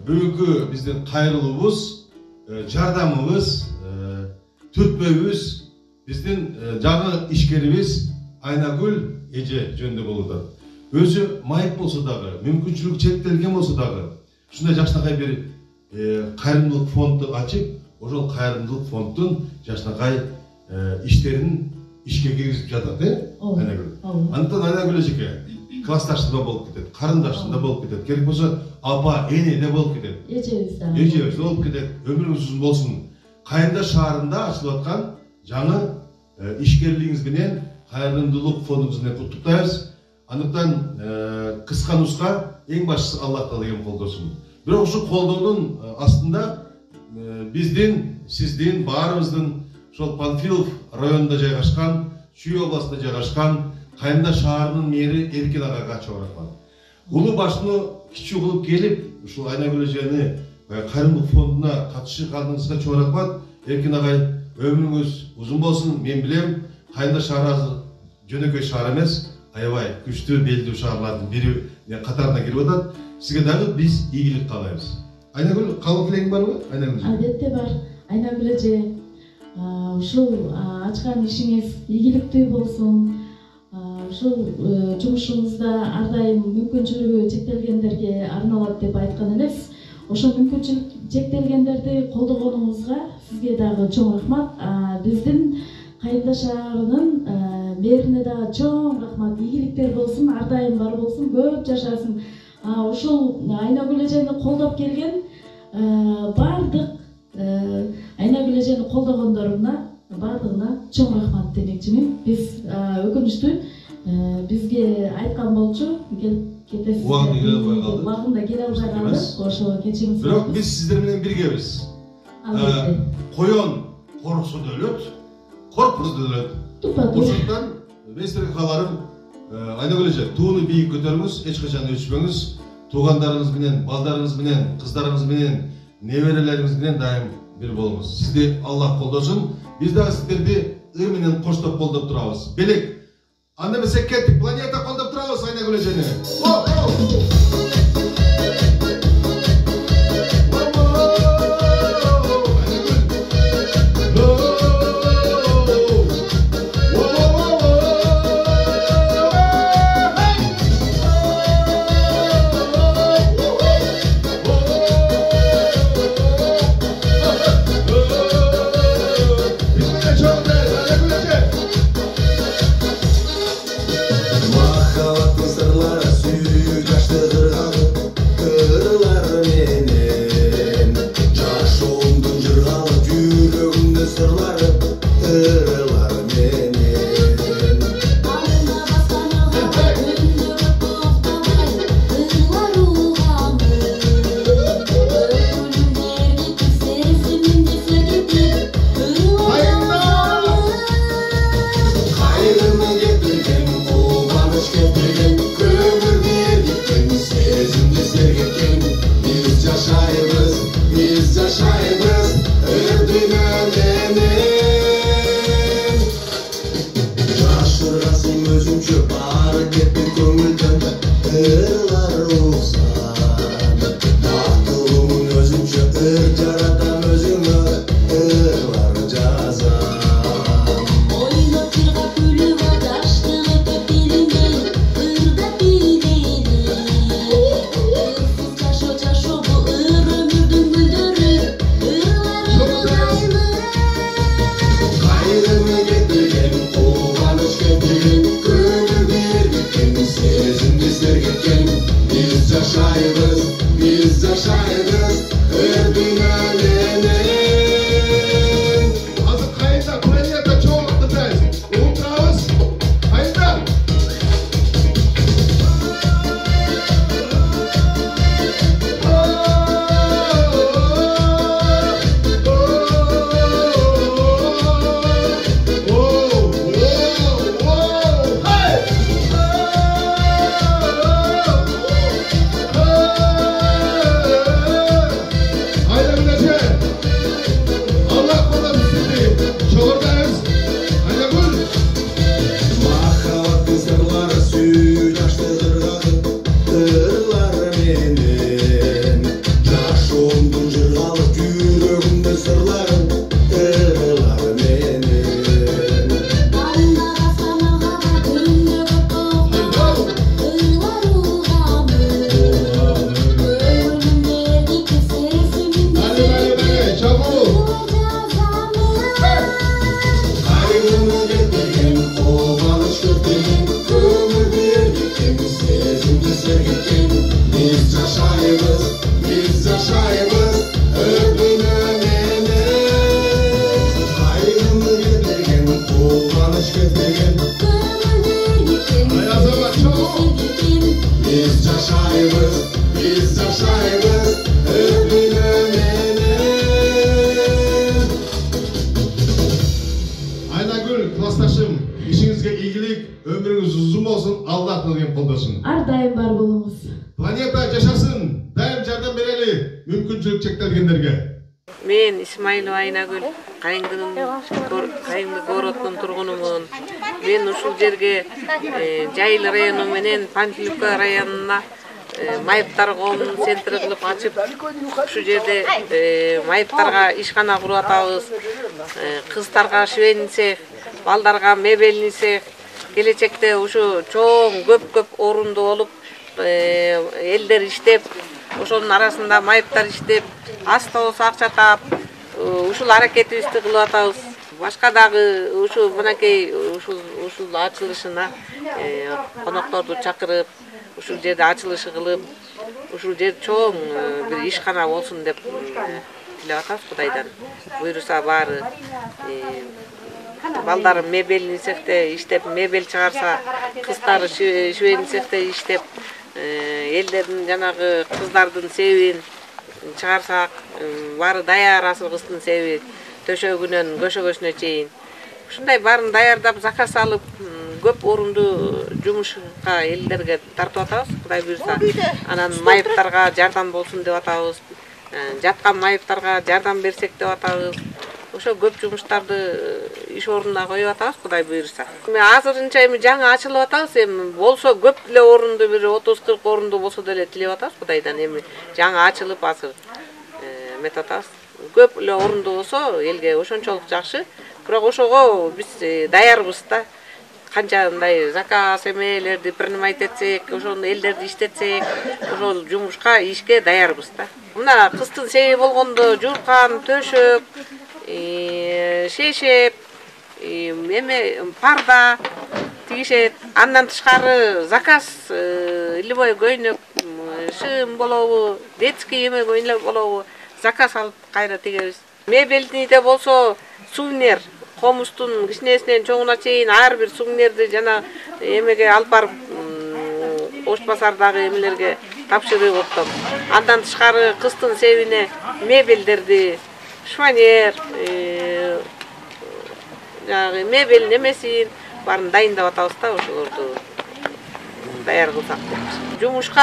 Бүгүнкү биздин кайрылуубуз, жардамыбыз, түртпөбүз биздин жаңы ишкерибиз Айнагүл эже жөнүндө болуп атат. Өзү майып болсо дагы, мүмкүнчүлүгү чектелген болсо дагы, ушундай жакшынакай бир кайрымдуулук фондду ачып, ошол кайрымдуулук фонддун жакшынакай иштерин ишке киргизип жатат, Айнагүл. Антон Айнагүл эжеке классташында болуп кетет, карындашында болуп кетет, керек болсо апа, энеде болуп кетет. Эжебизде болуп кетет. Өмүрүңүз узун болсун. Кайында шаарында ачылып аткан жаңы ишкерлигиңиз менен кайрымдуулук фондубуз менен куттуктайбыз. Андыктан кыска нуска эң башкысы Аллах Таала эң колдосун. Бирок ушул колдоонун астында биздин, сиздин, баарыбыздын ошол Панфилов районунда жайгашкан, Чүй областында жайгашкан Кайында шаарынын мэри Эркин агага чоң рахмат. Улуу башны кичүү кылып келип, ушул Айнагүл эжени кайрымдуулук фондуна катышканыңызга чоң рахмат. Эркин агай, өмүрүңүз узун болсун. Мен билем, Кайында шаары азыр жөнөкөй шаар эмес, аябай күчтүү, белдүү шаарлардын бири катарына кирип атат. Сизге дагы биз ийгилик каалайбыз. Айнагүл, калуу тилегиң барбы? Айнагүл эже. Албетте бар. Айнагүл эже, ушул ачкан ишиңиз ийгиликтүү болсун. Ушул жумушуңузда ар дайым мүмкүнчүлүгү чектелгендерге арналат деп айткан элес. Ошол мүмкүнчүлүк чектелгендерди колдогонуңузга сизге дагы чоң рахмат. Биздин Кайында шаарынын мэрине дагы чоң рахмат. Ийгиликтер болсун, ар дайым бар болсун, көп жашасын. Ушул Айнагүл эжени колдоп келген бардык Айнагүл эжени колдогондоруна бардыгына чоң рахмат демекчимин. Биз өкүнүчтүү бизге айткан болчу, кетесиз. Убагында келе албай калдык. Ошо кечирим. Бирок биз сиздер менен биргебиз. Коён корксо да өлөт, коркпосо да өлөт. Ошондон местерге кааларым, Айнагүл эже, тууну бийик көтөрүңүз, эч качан өчпөңүз. Туугандарыңыз менен, балдарыңыз менен, кыздарыңыз менен, неберелериңиз менен дайым бир болуңуз. Сизди Аллах колдосун. Биз дагы сиздерди ыр менен коштоп колдоп турабыз. Белек. Анда эмесе кеттик, планета колдоп турабыз Айнагүл эжени. жашайбыз, биз жашайбыз өкүнө менен. Айнагүл, классташым, ишиңизге ийгилик, өмүрүңүз узун болсун, Аллах тилеген колдосун. Ар дайым бар болуңуз. Планета жашасын, дайым жардам берели мүмкүнчүлүк чектелгендерге. Мен Исмаилова Айнагүл, Кайыңды городунун тургунумун. Мен ушул жерге Жайыл району менен Панфиловка районуна майыптар коомунун центри кылып ачып, ушул жерде майыптарга ишкана куруп атабыз. Кыздарга швейный цех, балдарга мебельный цех. Келечекте ушу чоң көп орунду болуп, элдер иштеп, ошонун арасында майыптар иштеп, аз да болсо акча таап, ушул аракетибизди кылып атабыз. Башка дагы ушу мынакей ушул ачылышына конокторду чакырып, ушул жерде ачылышы кылып, ушул жер чоң бир ишкана болсун деп тилеп атабыз Кудайдан. Буйруса баары балдарым мебельный цехте иштеп, мебель чыгарса, кыздары швейный цехте иштеп, элдердин жанагы кыздардын себин чыгарсак, баары даяр асыл кыздын себи, төшөгүнөн көшөгөсүнө чейин. Ушундай баарын даярдап, заказ алып, көп орунду жумушка элдерге тартып атабыз, Кудай буйруса. Анан майыптарга жардам болсун деп атабыз. Жаткан майыптарга жардам берсек деп атабыз. Ошо көп жумуштарды иш ордуна коюп атабыз, Кудай буйруса. Азырынча эми жаңы ачылып атабыз, эми болсо көп эле орунду, бир 30-40 орунду болсо деле тилеп атабыз Кудайдан. Эми жаңы ачылып азыр эметип атабыз. Көп эле орунду болсо элге ошончолук жакшы. Бирок ошого биз даярбыз да. Канчандай заказ эмелерди принимать этсек, ошону элдерди иштетсек, ошол жумушка, ишке даярбыз да. Мына кыздын себи болгондо жууркан, төшөк, шешеп, эме парда тигишет. Андан тышкары заказ любой көйнөк, шым болобу, детский эме көйнөк болобу, заказ алып кайра тигебиз. Мебельныйде болсо сувенир, комустун кичинесинен чоңуна чейин ар бир сувенирди жана эмеге алып барып Ош базардагы эмелерге тапшырып оттом. Андан тышкары кыздын себине мебелдерди, шванер, жанагы мебель немесин баарын дайындап атабыз да, ошолорду даяр кылсак деп. Жумушка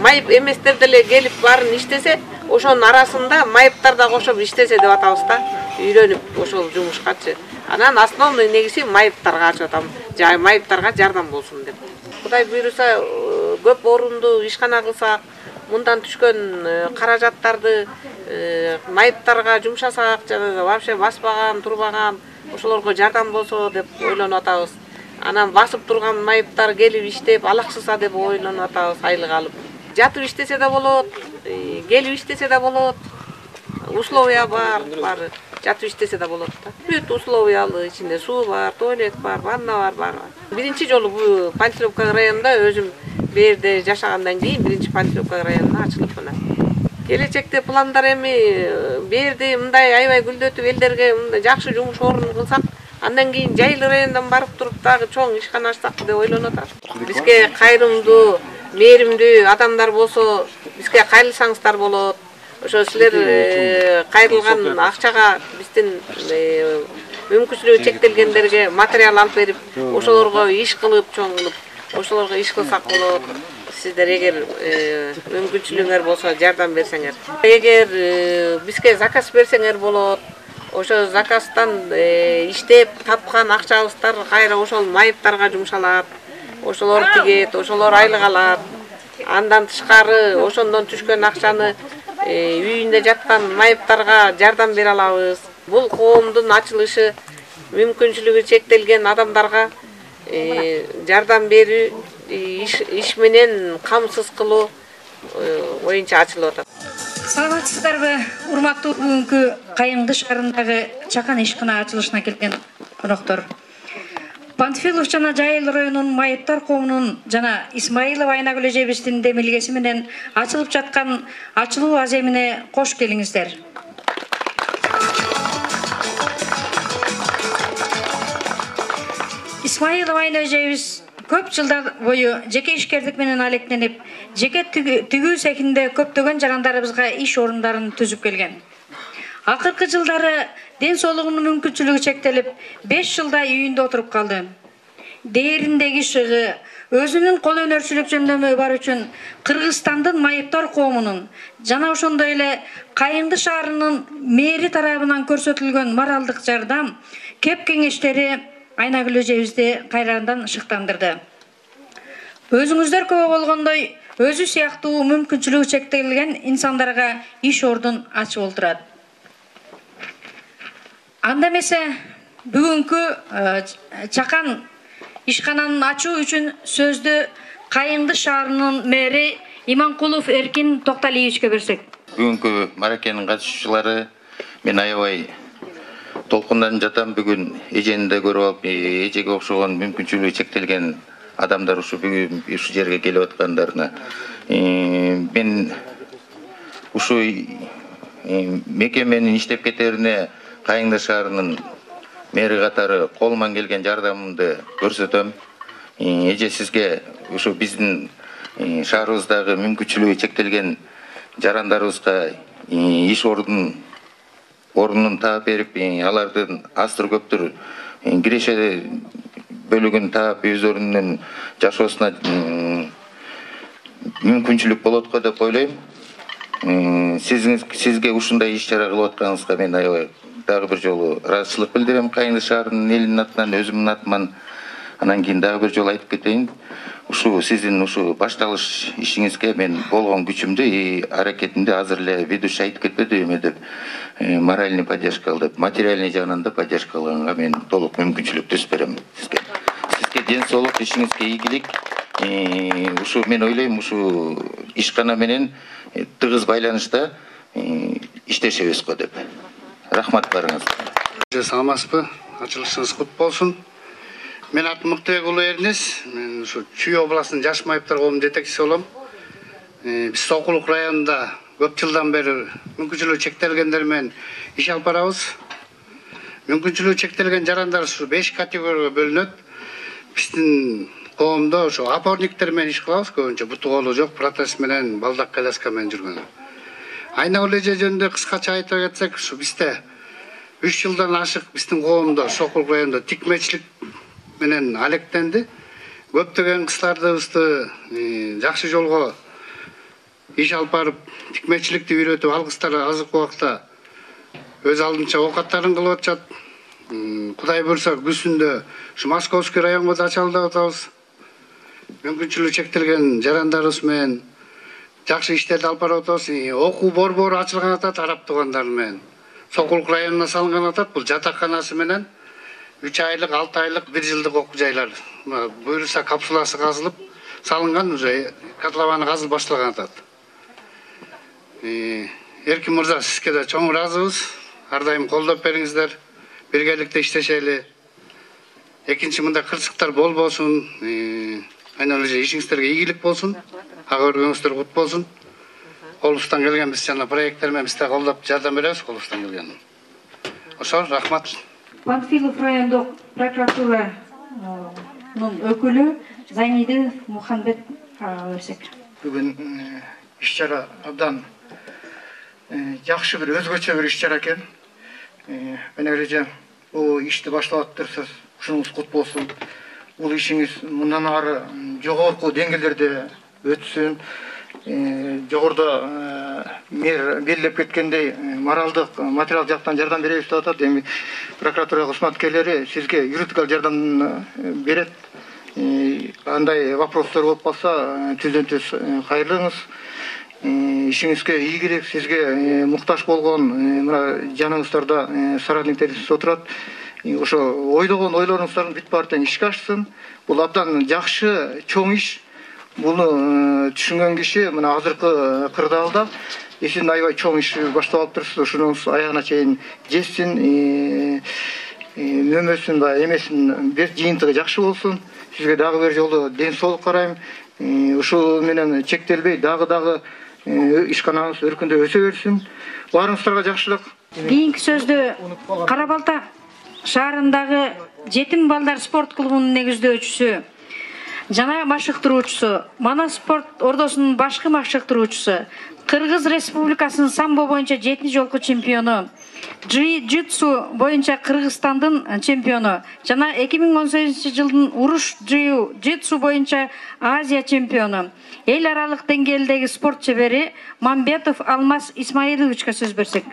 майып эместер деле келип баарын иштесе, ошонун арасында майыптар да кошуп иштесе деп атабыз да, үйрөнүп ошол жумушкачы. Анан основной негизи майыптарга ачып атам, майыптарга жардам болсун деп. Кудай буйруса көп орунду ишкана кылсак, мындан түшкөн каражаттарды майыптарга жумшасак, жана вообще баспаган, турбаган, ошолорго жардам болсо деп ойлонуп атабыз. Анан басып турган майыптар келип иштеп, алаксыса деп ойлонуп атабыз, айлык алып. Жатып иштесе да болот, келип иштесе да болот. Условия бар, баары. Жатып иштесе да болот да. Бүт условиялы, ичинде суу бар, туалет бар, ванна бар. Биринчи жолу бул Панфиловка районунда өзүм берде жашагандан кийин биринчи Панфиловка районуна ачылып мына. Келечекте пландар эми берди мындай аябай гүлдөтүп элдерге мындай жакшы жумуш орун кылсак, андан кийин Жайыл районунан барып туруп дагы чоң ишкана ачсак деп ойлонуп атам. Бизге кайрымдуу, мээримдүү адамдар болсо, бизге кайрылсаңыздар болот. Ошо силер кайрылган акчага биздин мүмкүнчүлүгү чектелгендерге материал алып берип, ошолорго иш кылып, чоң кылып, ошолорго иш кылсак болот. Сиздер эгер мүмкүнчүлүгүңөр болсо жардам берсеңер. Эгер бизге заказ берсеңер болот. Ошо заказдан иштеп тапкан акчабыздар кайра ошол майыптарга жумшалат. Ошолор тигет, ошолор айлык алат. Андан тышкары ошондон түшкөн акчаны үйүндө жаткан майыптарга жардам бере алабыз. Бул коомдун ачылышы мүмкүнчүлүгү чектелген адамдарга жардам берүү, иш менен камсыз кылуу боюнча ачылып атат. Саламатсыздарбы, урматтуу бүгүнкү Кайыңды шаарындагы чакан ишкана ачылышына келген коноктор. Панфилов жана Жайыл районунун майыптар коомунун жана Исмаилова Айнагүл эжебиздин демилгеси менен ачылып жаткан ачылуу аземине кош келиңиздер. Исмаилова Айнагүл эжебиз көп жылдар бою жеке ишкерлик менен алектенип, жеке тигүү цехинде көптөгөн жарандарыбызга иш орундарын түзүп келген. Акыркы жылдары ден соолугунун мүмкүнчүлүгү чектелип, 5 жылда үйүндө отуруп калды. Дээриндеги шыгы, өзүнүн кол өнөрчүлүк жөндөмү бар үчүн Кыргызстандын майыптар коомунун жана ошондой эле Кайыңды шаарынын мэри тарабынан көрсөтүлгөн моралдык жардам, кеп кеңештери Айнагүл эжебизди кайрадан шыктандырды. Өзүңүздөр көрө болгондой, өзү сыяктуу мүмкүнчүлүгү чектелген инсандарга иш ордун ачып отурат. Анда эмесе бүгүнкү чакан ишкананын ачуу үчүн сөздү Кайыңды шаарынын мэри Иманкулов Эркин Токталиевичке берсек. Бүгүнкү маракенин катышуучулары, мен аябай толкундан жатам. Бүгүн эжени да көрүп алып, эжеге окшогон мүмкүнчүлүгү чектелген адамдар бүгүн ушу жерге келип аткандарына мен ушу мекеменин иштеп кетерине Кайыңды шаарынын мэри катары колуман келген жардамымды көрсөтөм. Эже сизге ушу биздин шаарыбыздагы мүмкүнчүлүгү чектелген жарандарыбызга иш орунун таап берип, алардын аздыр көптүр киреше бөлүгүн таап өздөрүнүн жашоосуна мүмкүнчүлүк болот го деп ойлойм. Сизге ушундай иш чара кылып атканыңызга мен аябай дагы бир жолу ыраазычылык билдирем. Кайыңды шаарынын элинин атынан, өзүмдүн атыман. Анан кийин дагы бир жолу айтып кетейин. Ушу сиздин ушу башталыш ишиңизге мен болгон күчүмдү, аракетимди азыр эле ведущий айтып кетпеди эме деп, моральный поддержка алып, материальный жагынан да поддержка алганга мен толук мүмкүнчүлүк түзүп берем сизге. Сизге ден соолук, ишиңизге ийгилик. Ушу мен ойлойм, ушу ишкана менен тыгыз байланышта иштешебиз го деп. Рахмат барыңызга. Саламатсызбы? Ачылышыңыз кут болсун. Мен атым Мыктыбек уулу Эрнес. Мен ушу Чүй областынын жаш майыптар коомунун жетекчиси болом. Биз Сокулук районунда көп жылдан бери мүмкүнчүлүгү чектелгендер менен иш алып барабыз. Мүмкүнчүлүгү чектелген жарандар ушу 5 категорияга бөлүнөт. Биздин коомдо ушу опорниктер менен иш кылабыз, көбүнчө буту колу жок протез менен, балдак коляска менен жүргөн. Айнагүл эже жөнүндө кыскача айтып кетсек, ушу бизде 3 жылдан ашык биздин коомдо Сокулук районунда тикмечилик менен алектенди. Көптөгөн кыздардыбызды жакшы жолго иш алып барып, тикмечиликти үйрөтүп, ал кыздар азыркы убакта өз алдынча оокаттарын кылып атышат. Кудай буйрса күзүндө ушу Московский районго да ачалы деп атабыз. Мүмкүнчүлүгү чектелген жарандарыбыз менен жакшы иштерди алып барып атабыз. Окуу борбору ачылган атат араб туугандар менен. Сокулук районуна салынган атат. Бул жатаканасы менен 3 айлык, 6 айлык, 1 жылдык окуу жайлар. Буйрса капсуласы казылып салынган, уже котлованы казылып башталган атат. Эркин мырза, сизге да чоң ыраазыбыз. Ар дайым колдоп бериңиздер. Биргеликте иштешели. Экинчи мындай кырсыктар болбосун. Айнагүл эже ишиңиздерге ийгилик болсун. Ага өргөңүздөр кут болсун. Колубуздан келген биз жана проекттер менен бизде колдоп жардам беребиз, колубуздан келген. Ошо, рахмат. Панфилов райондук прокуратуранын өкүлү Зайниди Мухамбет берсек. Бүгүн иш чара абдан жакшы бир өзгөчө бир иш чара экен. Айнагүл эже, бул ишти баштап атырсыз, ушуңуз кут болсун. Бул ишиңиз мындан ары жогорку деңгээлдерде өтсүн. Жогоруда мэр белгилеп кеткендей моралдык, материалдык жактан жардам беребиз деп атат. Эми прокуратура кызматкерлери сизге юридикалык жардам берет. Андай вопростор болуп калса, түздөн түз кайрылыңыз. Ишиңизге ийгилик, сизге муктаж болгон мына жаныңыздарда соратниктериңиз отурат. Ошо ойлогон ойлоруңуздардын бүт баары тең ишке ашсын. Бул абдан жакшы, чоң иш. Буну түшүнгөн киши мына азыркы кырдаалда эсин аябай чоң иш баштап алыптырсыз. Ушунуңуз аягына чейин жетсин, нөмөсүн ба эмесин бир жыйынтыгы жакшы болсун. Сизге дагы бир жолу ден соолук карайм. Ушул менен чектелбей дагы ишканаңыз өркүндөп өсө берсин. Баарыңыздарга жакшылык. Кийинки сөздү Карабалта шаарындагы жетим балдар спорт клубунун негиздөөчүсү жана машыктыруучусу, Манас спорт ордосунун башкы машыктыруучусу, Кыргыз Республикасынын самбо боюнча 7 жолку чемпиону, джиу-джитсу боюнча Кыргызстандын чемпиону жана 2018-жылдын уруш джиу-джитсу боюнча Азия чемпиону, эл аралык деңгээлдеги спорт чебери Мамбетов Алмаз Исмаиловичке сөз берсек.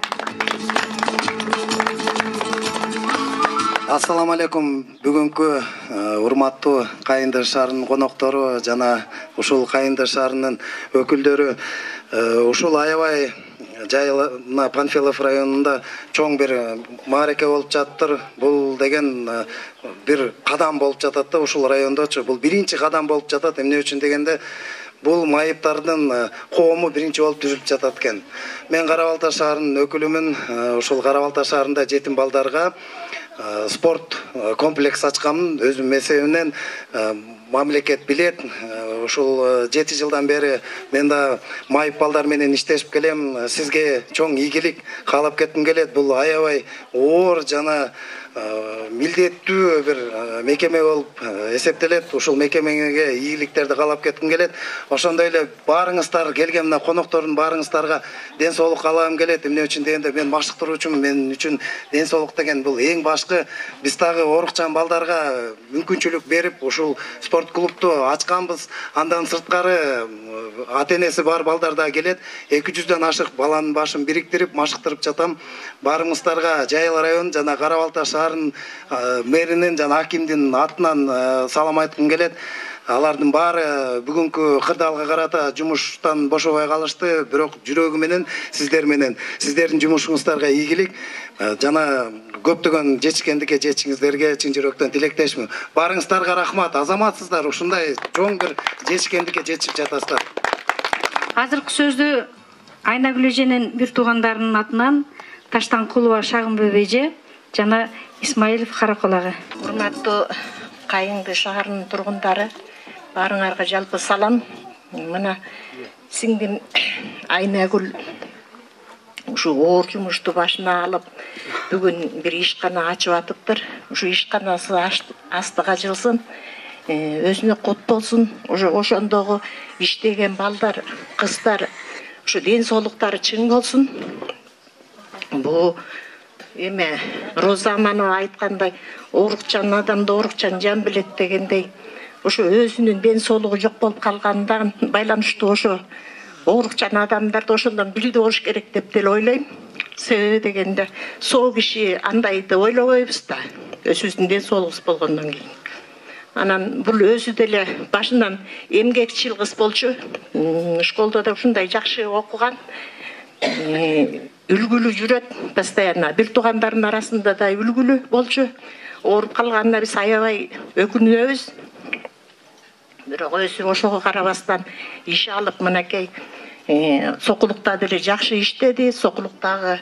Ассаламу алейкум. Бүгүнкү урматтуу Кайынды шаарынын коноктору жана ушул Кайынды шаарынын өкүлдөрү ушул аябай жайына Панфилов районунда чоң бир маареке болуп жатыр. Бул деген бир кадам болуп жатат да ушул райондочу. Бул биринчи кадам болуп жатат. Эмне үчүн дегенде бул майыптардын коому биринчи болуп түзүлүп жатат экен. Мен Кара-Балта шаарынын өкүлүмүн. Ушул Кара-Балта шаарында жетим балдарга спорт комплекс ачканмын. Өзүм эсебинен мамлекет билет. Ушул 7 жылдан бери мен да майып балдар менен иштешип келем. Сизге чоң ийгилик каалап кетким келет. Бул аябай оор жана милдеттүү бир мекеме болуп эсептелет. Ушул мекемеге ийгиликтерди каалап кетким келет. Ошондой эле баарыңыздар келген мына коноктордун баарыңыздарга ден соолук каалагым келет. Эмне үчүн дегенде мен машыктыруучумун. Мен үчүн ден соолук деген бул эң башкы. Биз дагы оорукчан балдарга мүмкүнчүлүк берип ушул спорт клубду ачканбыз. Андан сырткары ата-энеси бар балдар да келет. 200дөн ашык баланын башын бириктирип машыктырып жатам. Баарыңыздарга Жайыл район жана Кара-Балта шаарынын мэринин жана акимдин атынан салам айткым келет. Алардын баары бүгүнкү кырдаалга карата жумуштан бошобой калышты, бирок жүрөгү менен сиздердин жумушуңуздарга ийгилик жана көптөгөн жетишкендикке жетишиңиздерге чын жүрөктөн тилектешмин. Баарыңыздарга рахмат. Азаматсыздар, ушундай чоң бир жетишкендикке жетишип жатасыздар. Азыркы сөздү Айнагүл эженин бир туугандарынын атынан Таштанкулова Шагымбөб эже жана Исмаилов Каракол ага. Урматтуу Кайынды шаарынын тургундары, баарыңарга жалпы салам. Мына сиңдим Айнагүл ушу оор жумушту башына алып, бүгүн бир ишкана ачып атыптыр. Ушу ишканасы астыга жылсын, өзүнө кут болсун. Ошондогу иштеген балдар, кыздар, ушу ден соолуктары чың болсун. Бу эме Роза Аманова айткандай, оорукчан адамды оорукчан жан билет дегендей, ошо өзүнүн ден соолугу жок болуп калгандан байланыштуу ошо оорукчан адамдарды ошондон билдүү болуш керек деп деле ойлойм. Себеби дегенде соо киши андайды ойлобойбуз да, өзүбүздүн ден соолугубуз болгондон кийин. Анан бул өзү деле башынан эмгекчил кыз болчу. Школда да ушундай жакшы окуган. Үлгүлүү жүрөт, постоянно бир туугандарынын арасында да үлгүлүү болчу. Ооруп калганына биз аябай өкүнөбүз. Бирок өзү ошого карабастан иш алып, мынакей сокулукта деле жакшы иштеди. Сокулуктагы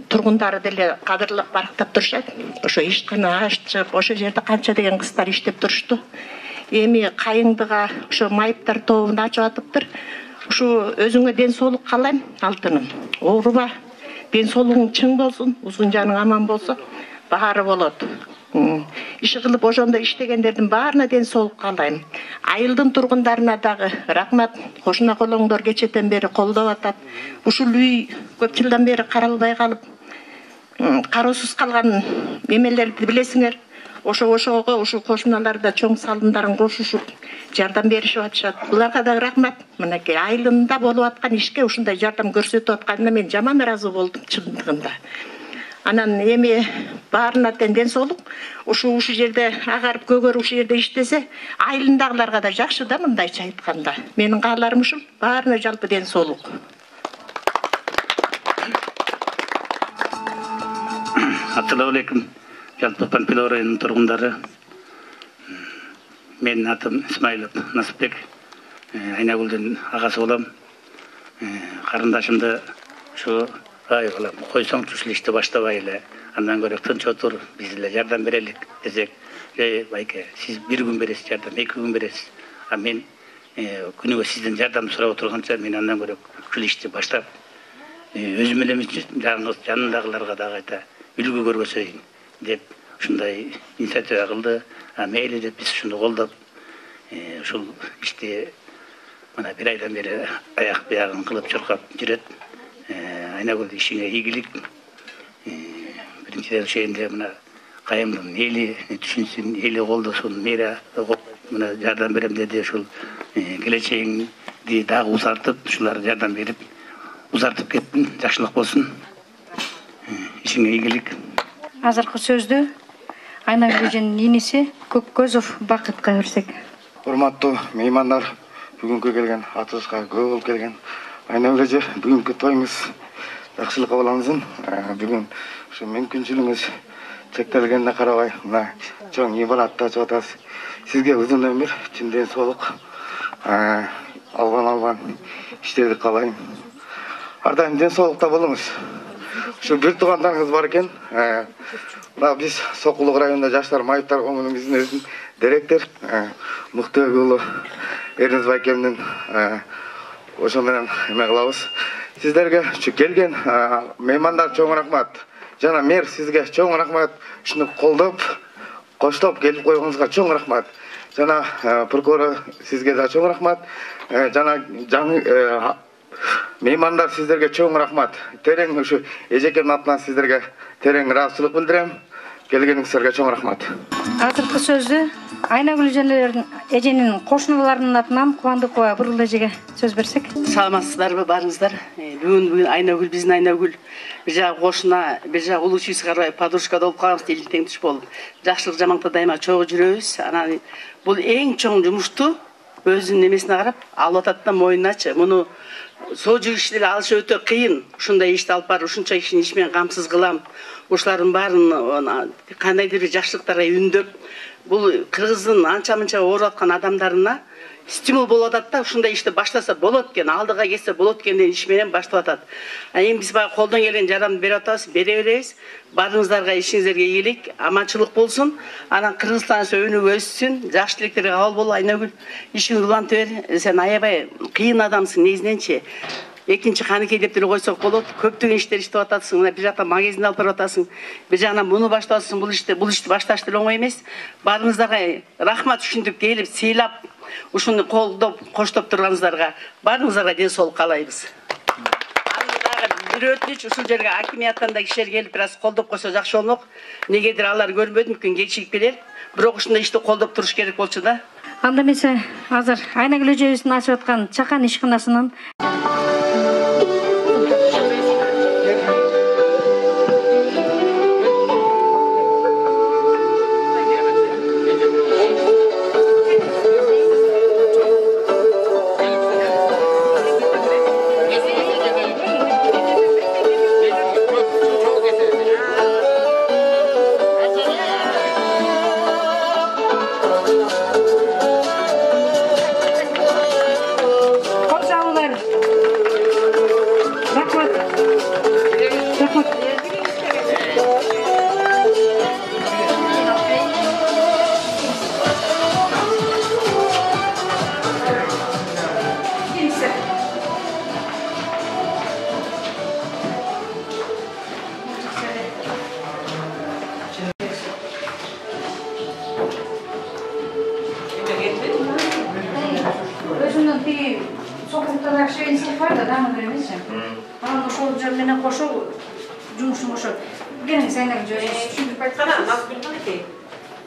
тургундары деле кадырлап барктап турушат. Ошо ишкана ачып, ошол жерде канча деген кыздар иштеп турушту. Эми Кайындыга ошо майыптар тобун ачып атыптыр. Ушу өзүңө ден соолук каалайм, алтыным. Ооруба, ден соолугуң чың болсун, узун жаның аман болсо, баары болот. Иши кылып ошондо иштегендердин баарына ден соолук каалайм. Айылдын тургундарына дагы рахмат. Кошуна колоңдор кечетен бери колдоп атат. Ушул үй көп жылдан бери каралбай калып, кароосуз калган эмелерди билесиңер. Ошого ушу кошуналарда чоң салымдарын кошушуп, жардам беришип атышат. Буларга да рахмат. Мынакей айылында болуп аткан ишке ушундай жардам көрсөтүп атканына мен жаман ыраазы болдум чындыгында. Анан эми баарына ден соолук. Ушу жерде агарып көгөрүп ушу жерде иштесе, айылындагыларга да жакшы да, мындайча айтканда. Менин кааларым ушул, баарына жалпы ден соолук. Assalamu alaikum. Жалпы Панфилов районунун тургундары. Менин атым Исмаилов Насыпбек. Айнагүлдүн агасы болом. Карындашымды ушу балам койсоңчу ушул ишти баштабай эле, андан көрө тынч отур, биз эле жардам берелик десек, байке, сиз бир күн бересиз жардам, 2 күн бересиз. А мен күнүгө сизден жардам сурап отурганча мен андан көрө ушул ишти баштап, өзүм эле жанындагыларга дагы айта үлгү көргөзөйүн деп ушундай инициатива кылды. Мейли деп биз ушуну колдоп, ушул ишти мына бир айдан бери аяк биягын кылып чуркап жүрөт. Айнагүл ишиңе ийгилик. Биринчиден ошондо мына кайымдын эли түшүнсүн, эли колдосун, мэра мына жардам берем деди. Ушул келечегиңди дагы узартып, ушулар жардам берип узартып кеттин. Жакшылык болсун. Ишиңе ийгилик. Азыркы сөздү Айнагүл эженин иниси Көккөзов Бакытка берсек. Урматтуу меймандар, бүгүнкү келген атышка көп болуп келген. Айнагүл эже, бүгүнкү тоюңуз жакшылыкка балаңызын. Бүгүн ушу мүмкүнчүлүгүңүз чектелгенине карабай, мына чоң үй балатты ачып атасыз. Сизге узун өмүр, чын ден соолук, албан иштерди каалайм. Ар дайым ден соолукта болуңуз. Ушу бир туугандарыңыз бар экен. Мына биз Сокулук районунда жаштар майыптар коомунун өзүн директор Муктөбек уулу Эрниз байкемдин ошо менен эме кылабыз. Сиздерге келген меймандар чоң рахмат. Жана мэр сизге чоң рахмат. Ушуну колдоп, коштоп келип койгонуңузга чоң рахмат. Жана прокурор сизге да чоң рахмат. Жана меймандар сиздерге чоң рахмат. Терең ушу эжекемдин атынан сиздерге терең ыраазычылык билдирем. Келгениңиздерге чоң рахмат. Азыркы сөздү Айнагүл эженин кошуналарынын атынан Кубандыкова Бурул эжеге сөз берсек. Саламатсыздарбы, барыңыздар. Бүгүн Айнагүл биздин Айнагүл бир жагы кошуна, бир жагы улуу чийси карабай подружка болуп калабыз, элдик теңдиш болуп. Жакшылык жаманкта дайыма чогуу жүрөбүз. Анан бул эң чоң жумушту өзүнүн эмесине карап алып атат да моюнуначы. Муну соо жүргүчүлөр алышы өтө кыйын. Ушундай ишти алып барып, ушунча кишини иш менен камсыз кылам. Ушулардын баарын кандайдыр бир жакшылыктарга үндөп, бул кыргыздын анча-мынча ооруп аткан адамдарына стимул болуп атат да, ушундай ишти баштаса болот экен, алдыга кетсе болот экен деген иш менен баштап атат. Эми биз баягы колдон келген жардамды берип атабыз, бере беребиз. Барыңыздарга, ишиңиздерге ийгилик, аманчылык болсун. Анан Кыргызстан өнүгүп өссүн, жакшы тилектерге кабыл бол. Айнагүл, ишиңди улантып бер. Сен аябай кыйын адамсың негизиненчи. Экинчи каныкей деп деле койсок болот. Көптөгөн иштер иштеп атасың. Мына бир жактан магазин алып барып атасың. Бир жагынан муну баштап атасың. Бул ишти башташ деле оңой эмес. Барыңыздарга рахмат ушинтип келип, сыйлап, ушуну колдоп, коштоп турганыңыздарга барыңыздарга ден соолук каалайбыз. Бир өтүнүч, ушул жерге акимияттан да кишилер келип бир аз колдоп койсо жакшы болмок. Негедир алар көрбөдү, мүмкүн кечигип келер. Бирок ушундай ишти колдоп туруш керек болчу да. Анда эмесе азыр Айнагүл эжебиздин ачып аткан чакан ишканасынын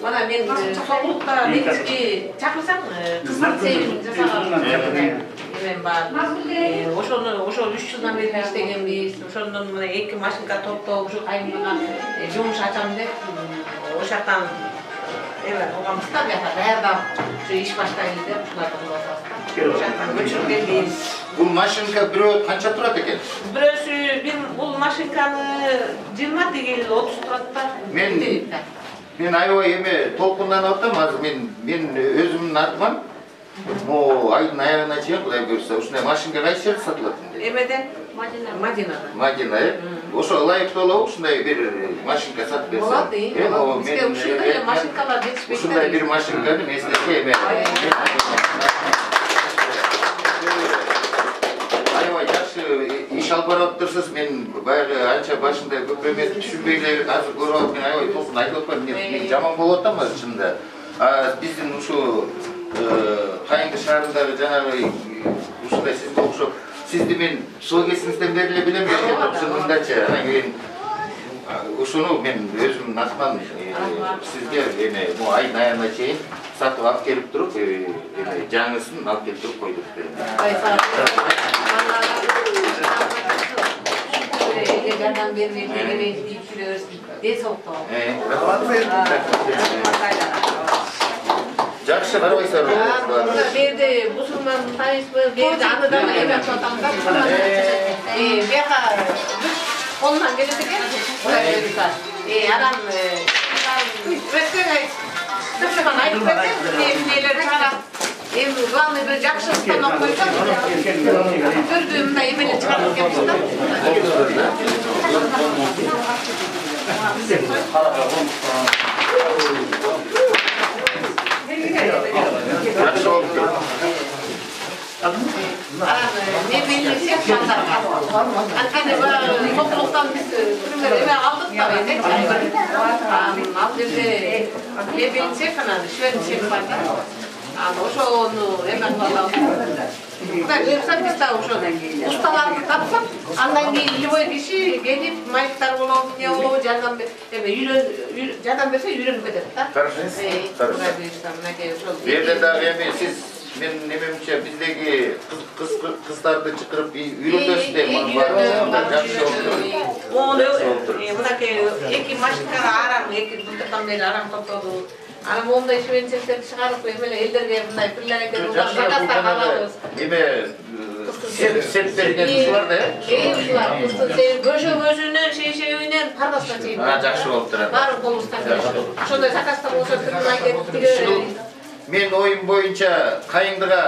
Mana men Sokulukta негизги чакырсам кызмат сейилин жасаган эмен бар. Ошол 3 жылдан бери иштегенбиз. Ошондон мына 2 машинка топтоп, ушу кайымдыга жумуш ачам деп ошол жактан эме кылганбыз да, бияка даярдап ушу иш баштайлы деп ушуларды кылып атабыз. Ошол жактан көчүрүп келдик. Бул машинка бирөө канча турат экен? Бирөөсү бул машинканы 20 тигил 30 турат да. Мен аябай эме толкунданып атам. Азыр мен өзүмдүн атыман могу айдын аягына чейин Кудай буйрса ушундай машинка кайсы жерде сатылат? Эмеден? Мадинада. Ошо ылайыктуу болобу ушундай бир машинка сатып берсе? Болот, бизге ушундай машинкалар жетишпейт. Ушундай бир машинканы мен силерге эме аябай жакшы иш алып барып атыпсыз. Мен баягы анча башында көп эмес түшүнбөй эле азыр көрүп атып, мен аябай толкун айтып атпаймын. Мен жаман болуп атам азыр чынында. Биздин ушу Kayındı şaharındagı janagы ушундай сизге окшоп сизди мен сол кезиңизден бери эле билем ушундачы анан кийин ушуну мен өзүмдүн атыман сизге эме бул айдын аягына чейин сатып алып келип туруп эме жаңысын алып келип туруп койдук. Жардам бермей келебейт жүрөбүз. Денсаулыктоо. Жакшы карабайсыздар. Берде мусулман тайызбы, берде аныдан эме атамдар. Бияка колунан келет экен. Анан тыгынан айтып берсем, эмнелер чыгарат. Эми главный бир жакшы станок койсом, көрдү мындай эмелер чыгарып келипсиз. Анткени токтолуктан биз эме алдык да ал жерде эбелинсек анан шверинсек бар да. Ошону эме кылалы. Кудай буйрса биз да ошо усталарды тапсак, андан кийин любой киши келип майыптар болобу, эмне болобу жардам жардам берсе үйрөнүп кетет да. Кудай буйрса мынакей ошол. Берде дагы эми сиз мен немемче биздеги кыздарды чакырып үйрөтөсүз деп бар. Жакшы болду. Мынакей эки машинкага арам, эки былтырдан бери арам топтоду. Анан мондай швенцектерди чыгарып эмеле элдерге мындай пилlerге заказдар алабыз. Эме сет берген ушулар да ушулар көшө-көшүнөн, шешебинен пардасына чейин. Жакшы болуп турат. Баары колубуздан келет. Ошондой заказдар болсо түрүн айтып тиге. Мен оюм боюнча Кайыңдыга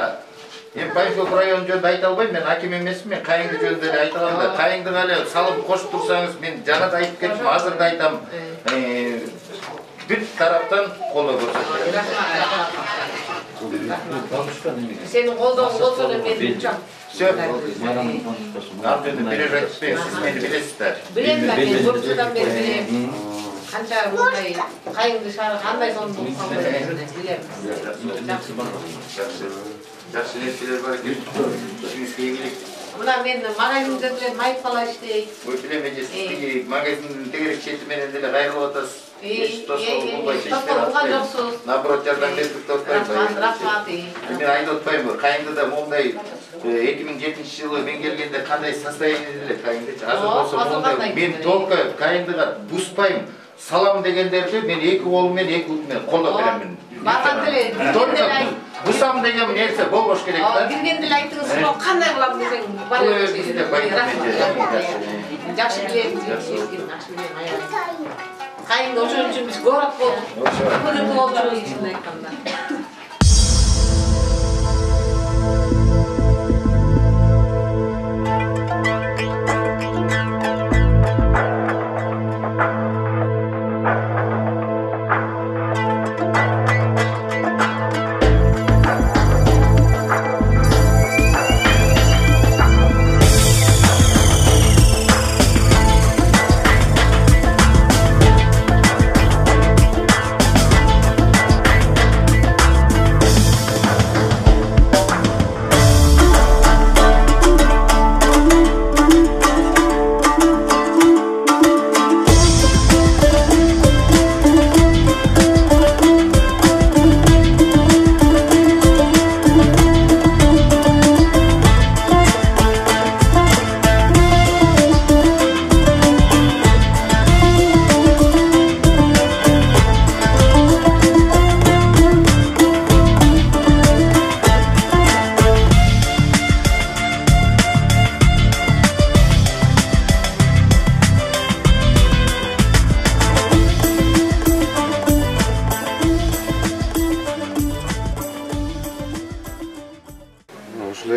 эми Панфилов району жөнүндө айта албайм, мен аким эмесмин, мен Кайыңды жөнүндө эле айта алам да. Кайыңдыга эле салып кошуп турсаңыз, мен жана да айтып кеттим, азыр да айтам. Бүт тараптан колдоо көрсөтөт. Сенин колдооң болсо эле мен учам. Все. Ал жөнүндө бир айтпайм, сиз мени билесиздер. Билем да, мен көп жылдан бери билем. Канча мындай Кайыңды шаары кандай сонун билем. Жакшы нерселер бар экен. Өзүңүзгө ийгилик. Мына мен магазинде деле майып кала иштейт. Ой, билем, эже магазиндин тегерек чети менен деле кайрылып атасыз. Токтолгон жоксуз. Наоборот, жардам бердик деп атпайбы? Рахмат. Мен айтып атпаймынбы, Кайыңдыда мондай 2007-жылы мен келгенде кандай состояние эле Кайыңдычы. Азыр болсо мондай мен только Кайыңдыга буспайм, салам дегендерди мен эки колум менен, эки бут менен колдоп беремин. Барган деле бусам деген нерсе болбош керек да. Кирген деле айттыңыз, кандай кылам десең, бар жакшы билем, жакшы билем. Кайыңды ошон үчүн биз город болдук. Көрүнүп болчу ишин айтканда.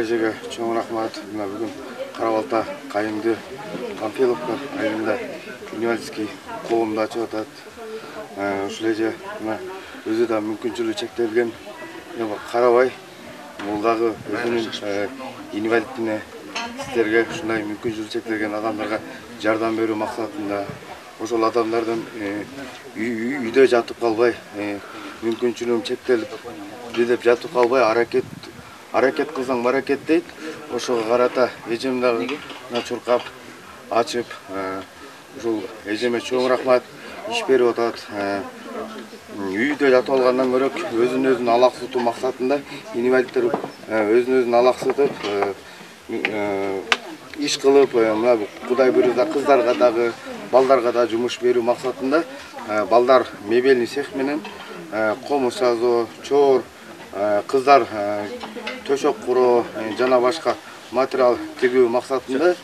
Эжеге чоң рахмат. Мына бүгүн Карабалта Кайыңды Панфиловка айылында инвалидский коомду ачып атат. Ушул эже мына өзү да мүмкүнчүлүгү чектелген карабай, бул дагы өзүнүн инвалидине сиздерге ушундай мүмкүнчүлүгү чектелген адамдарга жардам берүү максатында ошол адамдардын үйдө жатып калбай мүмкүнчүлүгү чектелип деп жатып калбай аракет кылсаң баракет дейт. Ошого карата эжем дагы чуркап ачып, ушул эжеме чоң рахмат, иш берип атат. Үйдө жатып алгандан көрөк өзүн алаксытуу максатында инвалидтер өзүн алаксытып иш кылып, мына Кудай буйрса кыздарга дагы, балдарга да жумуш берүү максатында балдар мебельный цех менен комуз жазуу, чоор, кыздар төшөк куруу жана башка материал тигүү максатында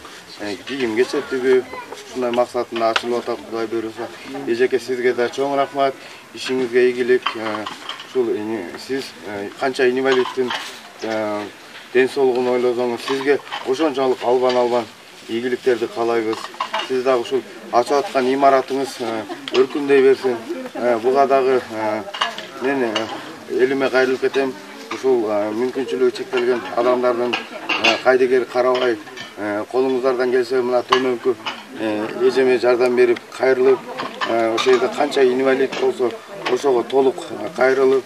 кийим кечек тигүү ушундай максатында ачылып атат. Кудай буйрса эжеке сизге да чоң рахмат, ишиңизге ийгилик. Ушул сиз канча инвалидтин ден соолугун ойлосоңуз сизге ошончолук албан ийгиликтерди каалайбыз. Сиз дагы ушул ачып аткан имаратыңыз өркүндөй берсин. Буга дагы мен элиме кайрылып кетем. Ушул мүмкүнчүлүгү чектелген адамдардын кайдыгер карабай колуңуздардан келсе мына төмөнкү эжеме жардам берип кайрылып, ошол жерде канча инвалид болсо ошого толук кайрылып,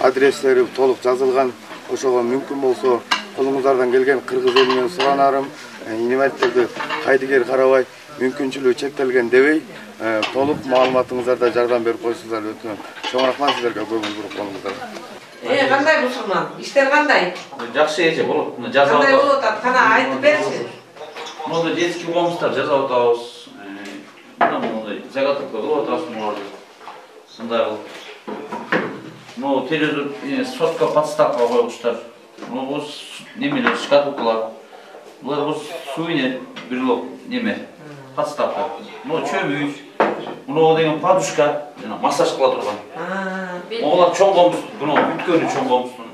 адрестери толук жазылган, ошого мүмкүн болсо колуңуздардан келген кыргыз элинен суранарым, инвалидтерди кайдыгер карабай мүмкүнчүлүгү чектелген дебей толук маалыматыңыздарда жардам берип койсуңуздар өтүнөм. Чоң рахмат сиздерге көңүл буруп колуңуздарга. Кандай мусулман? Иштер кандай? Жакшы эже болот. Жазап кандай болуп атат? Кана айтып берчи. Монда детский комнаттар жасап атабыз. Мондай заготовка кылып атабыз буларды. Сындай кылып. Телевизор сотка подставка койгучтар. Бул немелер шкатулкалар. Булар суйне бирок неме подставка. Чөмүч. Мына деген подушка, массаж кыла турган. Олар чоң комуз, буну бүткөнү чоң комуздун.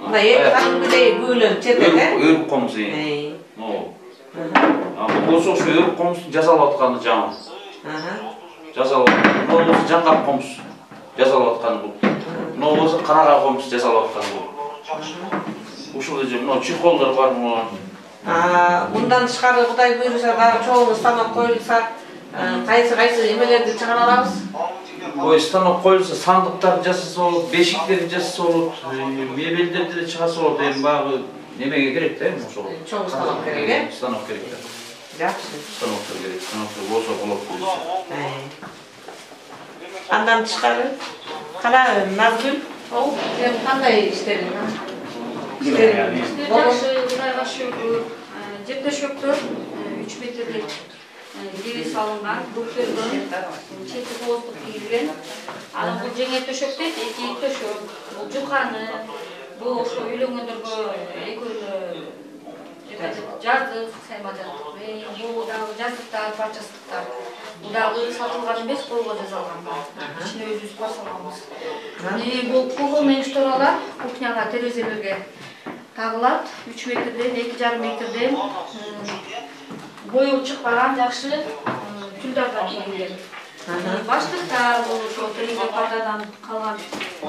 Мына эки кадимгидей бөлөнүп жетет, Өрүк комуз. Ошо өрүк комуздун жасалып атканы жаңы. Жасалып. Мына жаңгак комуз жасалып атканы бул. Мына болсо карага комуз жасалып атканы бул. Ушул эже мына чехолдор бар мына. Мындан тышкары Кудай буйруса дагы чоң станок коюлса, кайсы эмелерди чыгара алабыз? Станок коюлса, сандыктарды жасаса болот, бешиктерди жасаса болот, мебелдерди да чыгарса болот. Эми баягы немеге керек да, ошол. Чоң станок керек, Станок керек да. Жакшы. Станоктор керек. Станоктор болсо болот. Андан тышкары кана Назгүл, сен кандай иштериң? Жакшы, Кудайга шүгүр. Жер төшөктөр 3 метрлик кири салынган, бүктөлгөн, чети кооздук кийилген. Анан бул жеңе төшөк дейт, эки төшөк. Бул жуканы, бул ошо үйлөнгөндөргө экөөнү жаздык, саймажаттык. Бул дагы жаздыктар, парчасыздыктар. Бул дагы сатылган эмес, колго жасалган. Ичине өзүбүз бар салганбыз. Бул кугул менен шторалар кухняга, терезелерге тагылат. 3 метрден, 2,5 метрден бою чыкпаган жакшы тюльдардан кийилген. Баштыктар бул ошо терезе пардадан калган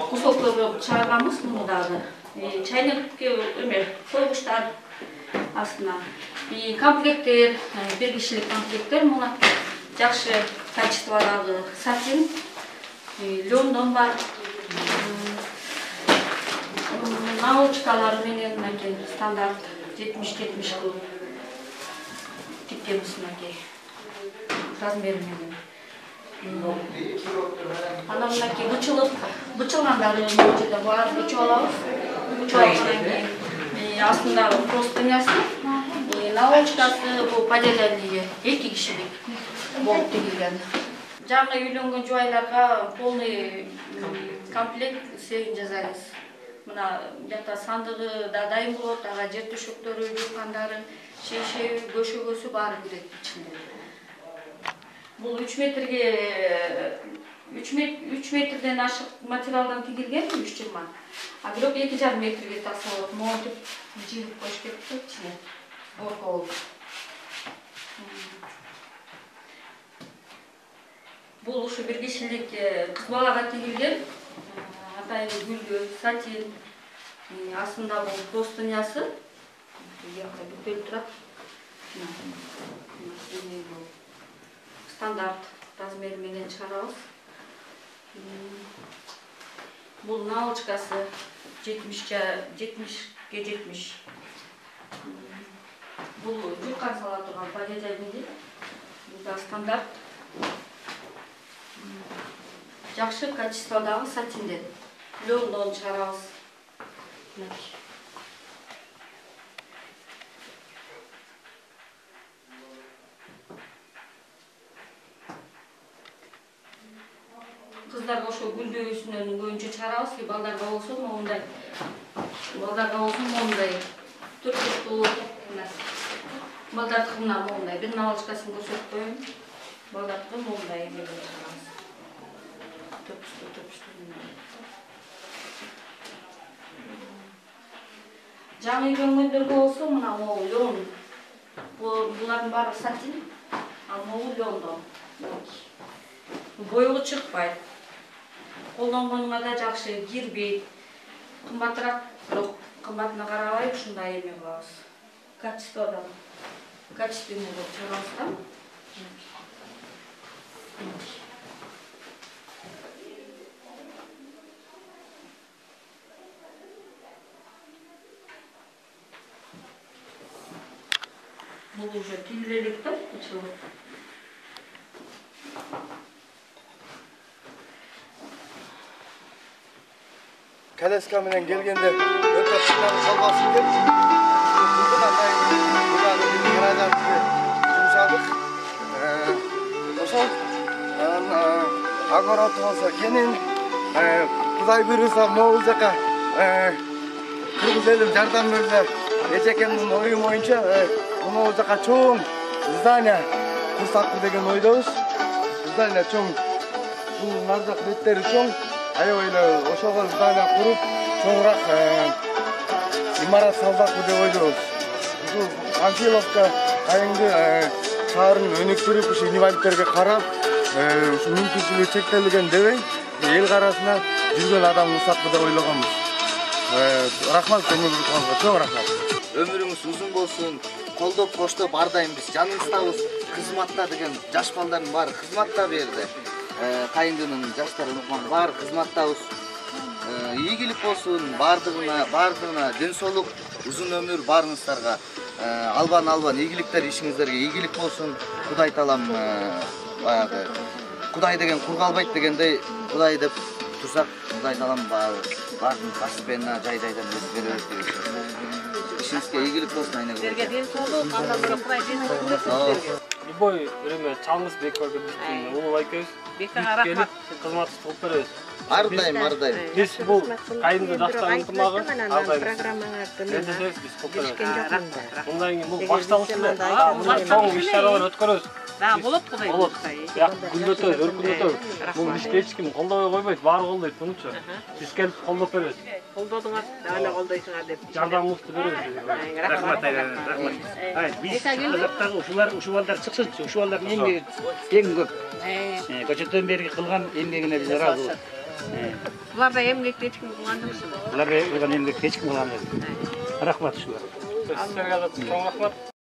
кусокторду чыгарганбыз муну дагы. Чайнекке эме койгучтар астына. Комплекттер, бир кишилик комплекттер муну жакшы качестводагы сатин, лёндон бар. Научкалар менен стандарт 70-70 кылып тиккенбиз мынакей размери менен. Анан мынакей бычылгандары бул жерде бар, бычып алабыз. Бычып алгандан кийин астындагы простынясы, научкасы бул поделяние 2 кишилик болуп тигилген. Жаңы үйлөнгөн жубайларга полный комплект сегин жасайбыз. Мына жакта сандыгы да дайын болот, ага жер төшөктөрү, жуккандары, шейшеби, көшөгөсү баары кирет ичинде. Бул 3 метрден ашык материалдан тигилген 3,20. А бирок 2,5 метрге такса болот. Монтип жирип коюш керек да ичине. Орко болуп. Бул ушу бир кишилик кыз балага тигилген. Атайын гүлгө, сатин, астында бул простынясы, жакта бүктөлүп турат. Стандарт размери менен чыгарабыз. Бұл наволочкасы 70-ке 70. Бұл жұққан сала тұрған полиэтилен. Бұл да стандарт. Жақсы качестводағы сатинден. Лёндон шығарамыз. Kızlar ошо гүл бөгөсүнөн көбүнчө чыгарабыз, балдарга болсун моундай. Балдарга болсун моундай. Төрттүктүү эмес. Балдардыкы мына моундай. Бир наволочкасын көрсөтүп коеюн. Балдардыкы моундай эмелер чыгарабыз. Төрттүктүү. Жаңы көңгөндөргө болсун мына могу лён. Булардын баары сатин, ал могу лёндон. Бойгу чыкпайт. Колдонгонуңа да жакшы кирбейт. Кымбатыраак, бирок кымбатына карабай ушундай эме кылабыз. Качестводан. Качественный болуп чыгарабыз да. Бул уже тилрелик да, чыгып. Калеска менен келгенде өтө кыйналып калбасын деп жумшадык. Ошол огород болсо кенен Кудай буйруса могул жака кыргыз элим жардам берсе эжекемдин ою боюнча могул жака чоң здание курсакпы деген ойдобуз. Здание чоң, бул нардак беттери чоң. Аябай эле ошого здание куруп, чоңураак имарат салсакпы деп ойдобуз. Бул Панфиловка кайыңды шаарынын өнүктүрүп, ушу инвалидтерге карап, ушу мүмкүнчүлүгү чектелген дебей, эл карасына жүргөн адам кылсакпы деп ойлогонбуз. Рахмат көңүлүңүзгө, чоң рахмат. Өмүрүңүз узун болсун, колдоп коштоп ар дайым биз жаныңыздабыз. Кызматта деген жаш балдардын баары кызматта берди. Кайындынын жаштары унутмаган баары кызматтабыз. Ийгилик болсун, бардыгына ден соолук, узун өмүр баарыңыздарга. Албан ийгиликтер ишиңиздерге ийгилик болсун. Кудай таалам баягы Кудай деген курга албайт дегендей, Кудай деп турсак, Кудай таалам баардын касыбына жайдайдан беребиз деп. Ишиңизге ийгилик болсун айнагүл. Силерге ден соолук, анда бирок Кудай ден соолук берсин. Любой время чаңгыз бекага биздин улуу айкебиз. Бекага рахмат. Кызмат кылып беребиз. Ар дайым. Биз бул кайынды жакшы ынтымагы, ар дайым. Биз кылып беребиз. Мындан кийин бул башталыш эле. Мына чоң иш-чаралар өткөрөбүз. Болот Кудай. Болот. Бияк гүлдөтөбүз, өркүндөтөбүз. Бул ишке эч ким колдобой койбойт, баары колдойт, мунчу. Биз келип колдоп беребиз. Колдодуңар, дагы колдойсуңар деп. Жардамыбызды беребиз. Рахмат, рахмат. Биз казактагы ушул балдар чыксынчы, ушул балдардын эмгеги эң көп. Көчөттөн берги кылган эмгегине биз ыраазыбыз. Буларда эмгекти эч ким кылган эмес. Булар кылган эмгекти эч ким кылган эмес. Рахмат ушуларга. Силерге да чоң рахмат.